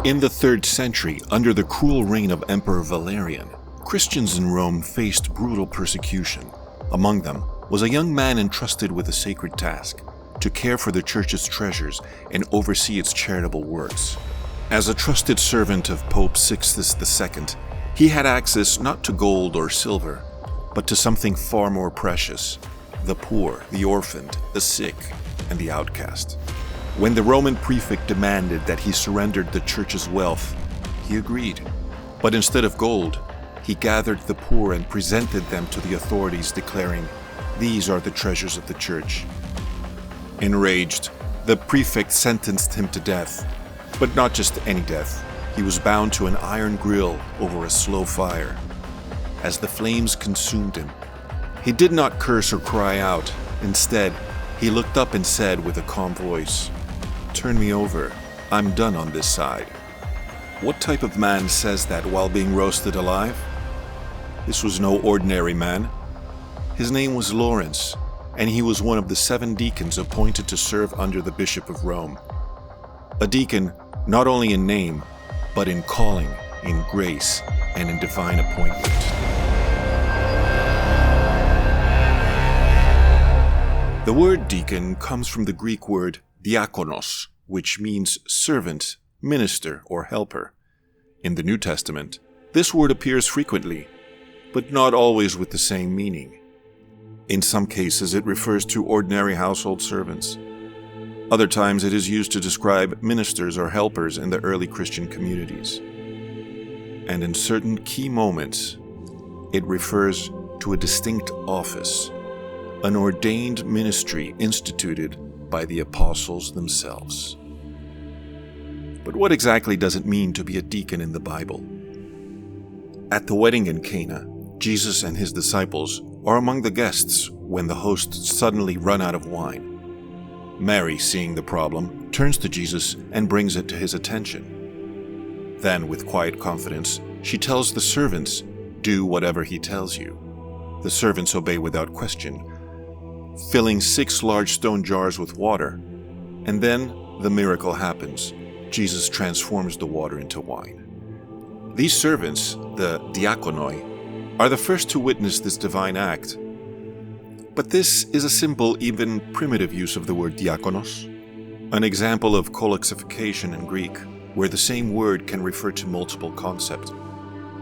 In the 3rd century, under the cruel reign of Emperor Valerian, Christians in Rome faced brutal persecution. Among them was a young man entrusted with a sacred task, to care for the church's treasures and oversee its charitable works. As a trusted servant of Pope Sixtus II, he had access not to gold or silver, but to something far more precious: the poor, the orphaned, the sick, and the outcast. When the Roman prefect demanded that he surrendered the church's wealth, he agreed. But instead of gold, he gathered the poor and presented them to the authorities, declaring, "These are the treasures of the church." Enraged, the prefect sentenced him to death, but not just any death. He was bound to an iron grill over a slow fire. As the flames consumed him, he did not curse or cry out. Instead, he looked up and said with a calm voice, "Turn me over. I'm done on this side." What type of man says that while being roasted alive? This was no ordinary man. His name was Lawrence, and he was one of the 7 deacons appointed to serve under the Bishop of Rome. A deacon not only in name, but in calling, in grace, and in divine appointment. The word deacon comes from the Greek word diakonos, which means servant, minister, or helper. In the New Testament, this word appears frequently, but not always with the same meaning. In some cases, it refers to ordinary household servants. Other times, it is used to describe ministers or helpers in the early Christian communities. And in certain key moments, it refers to a distinct office, an ordained ministry instituted by the apostles themselves. But what exactly does it mean to be a deacon in the Bible? At the wedding in Cana, Jesus and his disciples are among the guests when the hosts suddenly run out of wine. Mary, seeing the problem, turns to Jesus and brings it to his attention. Then, with quiet confidence, she tells the servants, "Do whatever he tells you." The servants obey without question, filling 6 large stone jars with water. And then the miracle happens. Jesus transforms the water into wine. These servants, the diakonoi, are the first to witness this divine act. But this is a simple, even primitive use of the word diakonos, an example of colloquification in Greek, where the same word can refer to multiple concepts.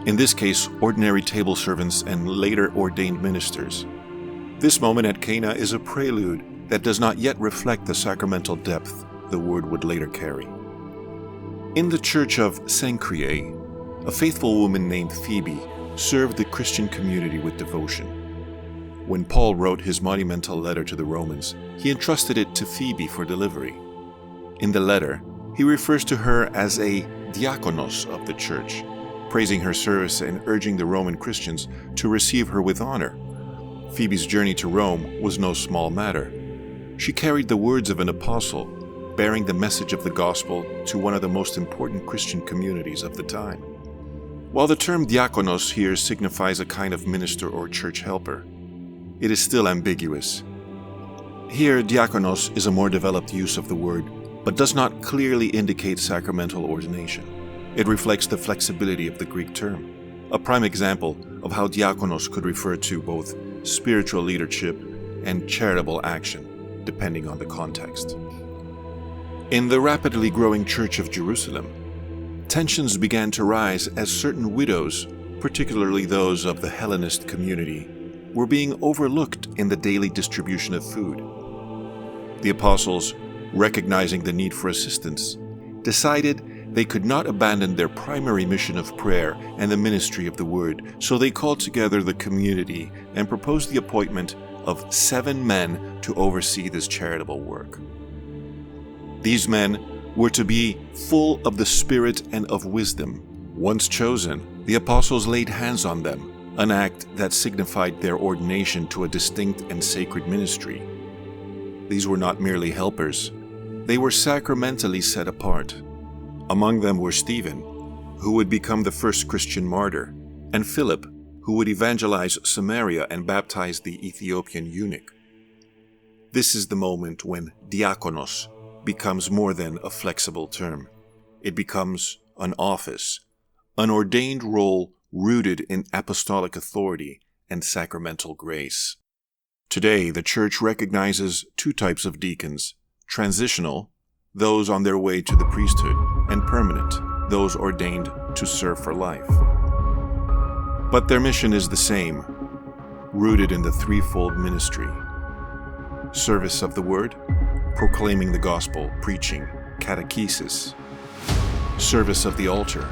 In this case, ordinary table servants and later ordained ministers. This moment at Cana is a prelude that does not yet reflect the sacramental depth the word would later carry. In the church of Cenchreae, a faithful woman named Phoebe served the Christian community with devotion. When Paul wrote his monumental letter to the Romans, he entrusted it to Phoebe for delivery. In the letter, he refers to her as a diakonos of the church, praising her service and urging the Roman Christians to receive her with honor. Phoebe's journey to Rome was no small matter. She carried the words of an apostle, bearing the message of the gospel to one of the most important Christian communities of the time. While the term diakonos here signifies a kind of minister or church helper, it is still ambiguous. Here, diakonos is a more developed use of the word, but does not clearly indicate sacramental ordination. It reflects the flexibility of the Greek term, a prime example of how diakonos could refer to both spiritual leadership and charitable action, depending on the context. In the rapidly growing Church of Jerusalem, tensions began to rise as certain widows, particularly those of the Hellenist community, were being overlooked in the daily distribution of food. The apostles, recognizing the need for assistance, decided they could not abandon their primary mission of prayer and the ministry of the word, so they called together the community and proposed the appointment of 7 men to oversee this charitable work. These men were to be full of the Spirit and of wisdom. Once chosen, the apostles laid hands on them, an act that signified their ordination to a distinct and sacred ministry. These were not merely helpers. They were sacramentally set apart. Among them were Stephen, who would become the first Christian martyr, and Philip, who would evangelize Samaria and baptize the Ethiopian eunuch. This is the moment when diakonos becomes more than a flexible term. It becomes an office, an ordained role rooted in apostolic authority and sacramental grace. Today, the Church recognizes two types of deacons: transitional, those on their way to the priesthood, and permanent, those ordained to serve for life. But their mission is the same, rooted in the threefold ministry: service of the word, proclaiming the gospel, preaching, catechesis; service of the altar,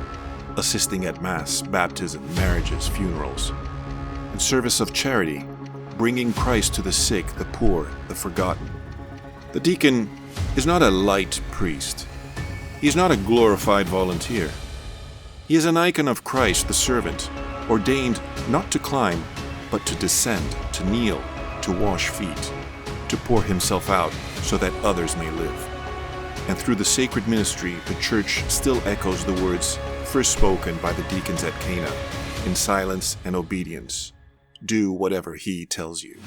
assisting at Mass, baptism, marriages, funerals; and service of charity, bringing Christ to the sick, the poor, the forgotten. The deacon is not a light priest. He is not a glorified volunteer. He is an icon of Christ, the servant, ordained not to climb, but to descend, to kneel, to wash feet, to pour himself out so that others may live. And through the sacred ministry, the Church still echoes the words first spoken by the deacons at Cana, in silence and obedience: do whatever he tells you.